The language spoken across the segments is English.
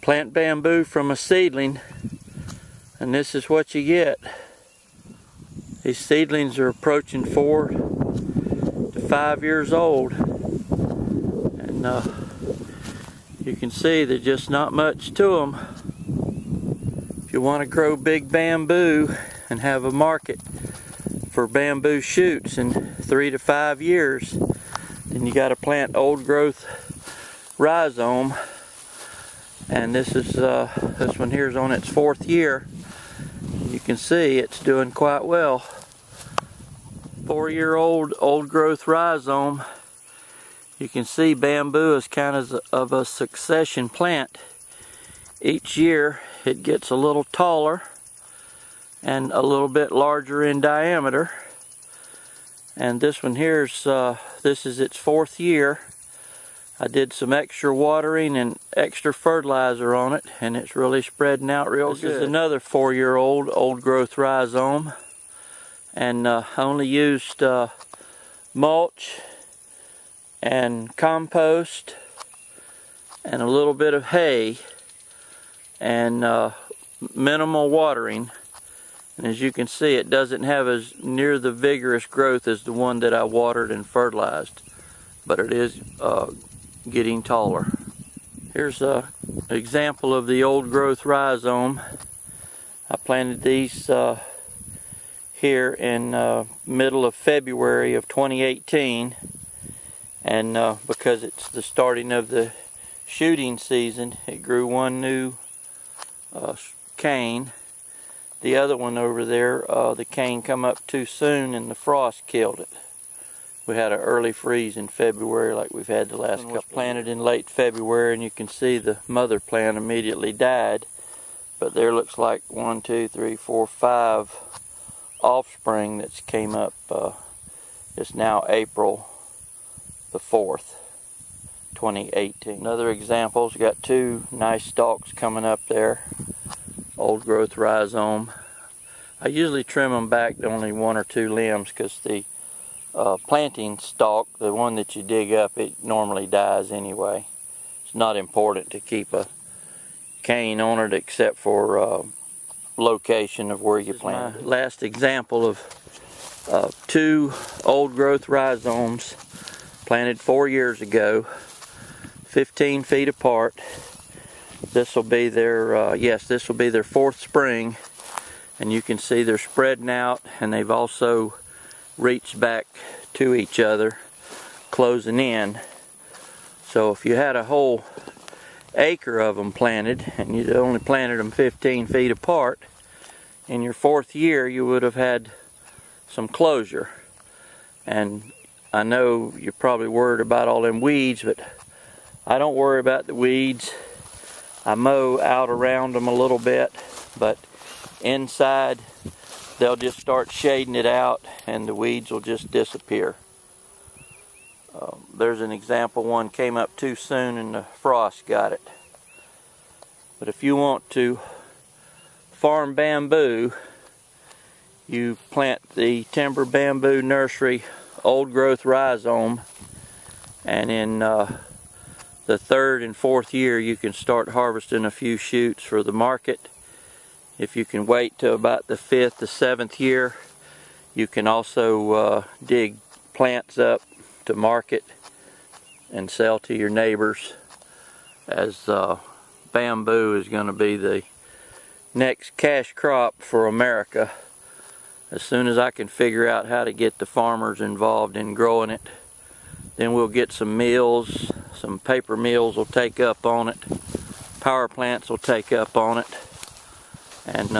Plant bamboo from a seedling, and this is what you get. These seedlings are approaching 4 to 5 years old, and you can see there's just not much to them. If you want to grow big bamboo and have a market for bamboo shoots in 3 to 5 years, then you got to plant old growth rhizome. And this one here is on its 4th year. You can see it's doing quite well. 4-year-old old growth rhizome. You can see bamboo is kind of a succession plant. Each year it gets a little taller and a little bit larger in diameter. And this one here is this is its 4th year. I did some extra watering and extra fertilizer on it, and it's really spreading out real good. This is another 4-year-old old growth rhizome, and I only used mulch and compost and a little bit of hay and minimal watering. And as you can see, it doesn't have as near the vigorous growth as the one that I watered and fertilized, but it is getting taller. Here's an example of the old growth rhizome. I planted these here in middle of February of 2018, and because it's the starting of the shooting season, it grew one new cane. The other one over there, the cane come up too soon and the frost killed it. We had an early freeze in February like we've had the last couple. Planted in late February, and you can see the mother plant immediately died. But there looks like 1, 2, 3, 4, 5 offspring that's came up. It's now April the 4th, 2018. Another example's got 2 nice stalks coming up there. Old growth rhizome. I usually trim them back to only 1 or 2 limbs because the planting stalk, the one that you dig up, it normally dies anyway. It's not important to keep a cane on it except for location of where you plant it. Last example of 2 old growth rhizomes planted 4 years ago, 15 feet apart. This will be their this will be their 4th spring, and you can see they're spreading out, and they've also reached back to each other, closing in. So if you had a whole acre of them planted and you'd only planted them 15 feet apart, in your 4th year you would have had some closure. And I know you're probably worried about all them weeds, but I don't worry about the weeds. I mow out around them a little bit, but inside they'll just start shading it out and the weeds will just disappear. There's an example, one came up too soon and the frost got it. But if you want to farm bamboo, you plant the Timber Bamboo Nursery old growth rhizome, and in the 3rd and 4th year you can start harvesting a few shoots for the market. If you can wait till about the 5th to 7th year, you can also dig plants up to market and sell to your neighbors, as bamboo is going to be the next cash crop for America. As soon as I can figure out how to get the farmers involved in growing it, then we'll get some mills, some paper mills will take up on it, power plants will take up on it. And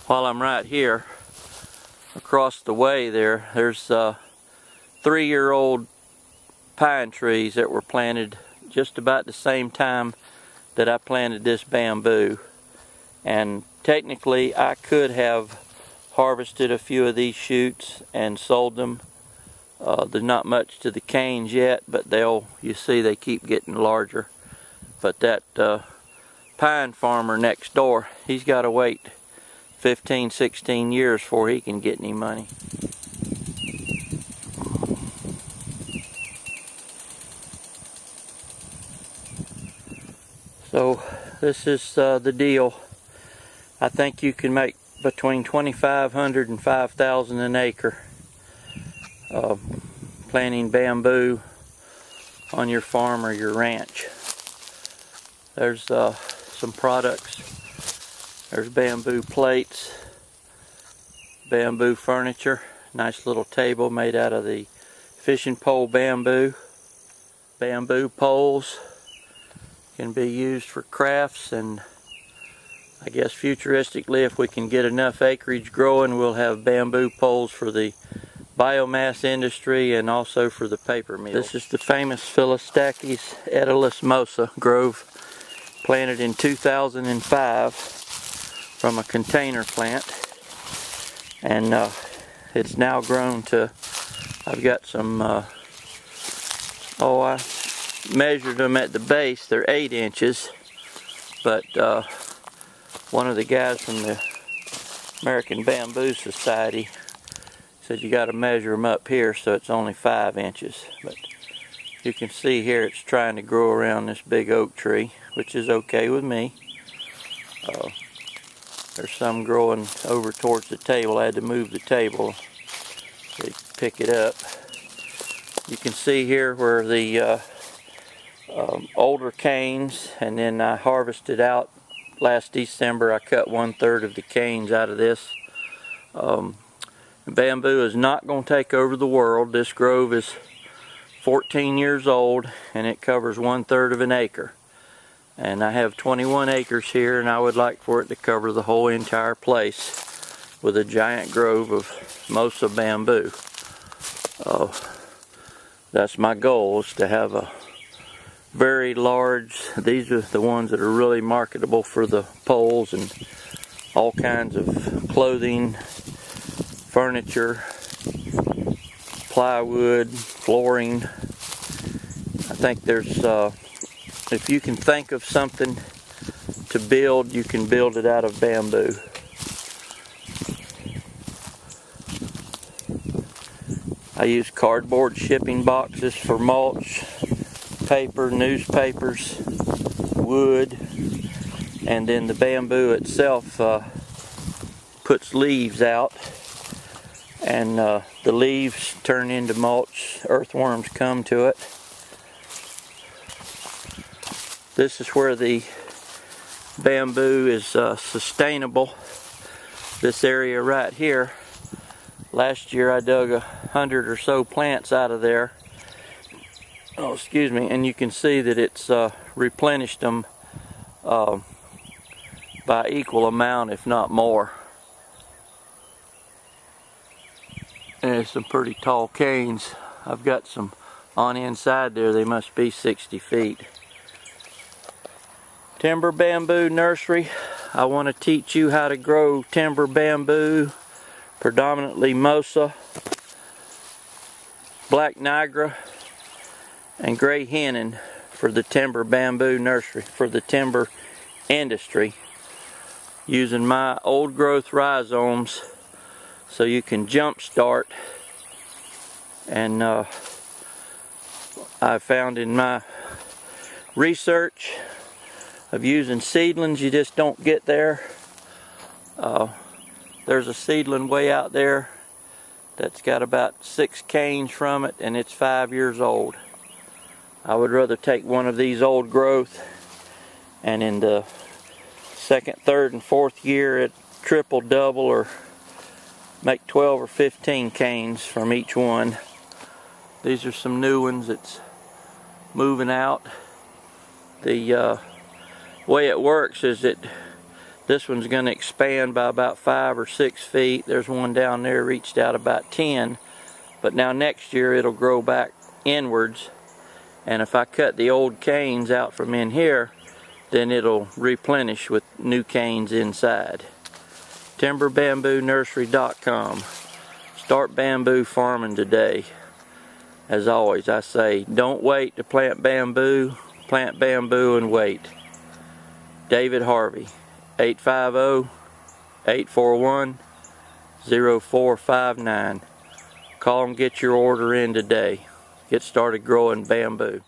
while I'm right here, across the way there's 3-year-old pine trees that were planted just about the same time that I planted this bamboo. And technically I could have harvested a few of these shoots and sold them. There's not much to the canes yet, but you see they keep getting larger. But that pine farmer next door, he's got to wait 15, 16 years before he can get any money. So this is the deal. I think you can make between $2,500 and $5,000 an acre planting bamboo on your farm or your ranch. There's some products. There's bamboo plates, bamboo furniture, nice little table made out of the fishing pole bamboo. Bamboo poles can be used for crafts, and I guess futuristically, if we can get enough acreage growing, we'll have bamboo poles for the biomass industry and also for the paper mill. This is the famous Philostachys edulis Moso grove, planted in 2005 from a container plant, and it's now grown to, I've got some, I measured them at the base, they're 8 inches, but one of the guys from the American Bamboo Society said you got to measure them up here, so it's only 5 inches. But you can see here it's trying to grow around this big oak tree, which is okay with me. There's some growing over towards the table. I had to move the table to pick it up. You can see here where the older canes, and then I harvested out last December. I cut 1/3 of the canes out of this. Bamboo is not going to take over the world. This grove is 14 years old and it covers 1/3 of an acre. And I have 21 acres here, and I would like for it to cover the whole entire place with a giant grove of Moso bamboo. That's my goal, is to have a very large, these are the ones that are really marketable for the poles and all kinds of clothing, furniture, plywood, flooring. I think there's, if you can think of something to build, you can build it out of bamboo. I use cardboard shipping boxes for mulch, paper, newspapers, wood, and then the bamboo itself puts leaves out, and the leaves turn into mulch. Earthworms come to it. This is where the bamboo is sustainable. This area right here, last year I dug 100 or so plants out of there. Oh, excuse me, and you can see that it's replenished them by equal amount, if not more. And there's some pretty tall canes. I've got some on the inside there, they must be 60 feet. Timber Bamboo Nursery. I want to teach you how to grow timber bamboo, predominantly Moso, Black Niagara, and Gray Hennin for the Timber Bamboo Nursery, for the timber industry, using my old growth rhizomes so you can jump start. And I found in my research of using seedlings, you just don't get there. There's a seedling way out there that's got about 6 canes from it, and it's 5 years old. I would rather take one of these old growth, and in the 2nd, 3rd, and 4th year it triple, double, or make 12 or 15 canes from each one. These are some new ones that's moving out. The way it works is that this one's going to expand by about 5 or 6 feet. There's one down there reached out about 10, but now next year it'll grow back inwards, and if I cut the old canes out from in here, then it'll replenish with new canes inside. TimberBambooNursery.com. Start bamboo farming today. As always, I say, don't wait to plant bamboo and wait. David Harvey, 850-841-0459. Call and get your order in today. Get started growing bamboo.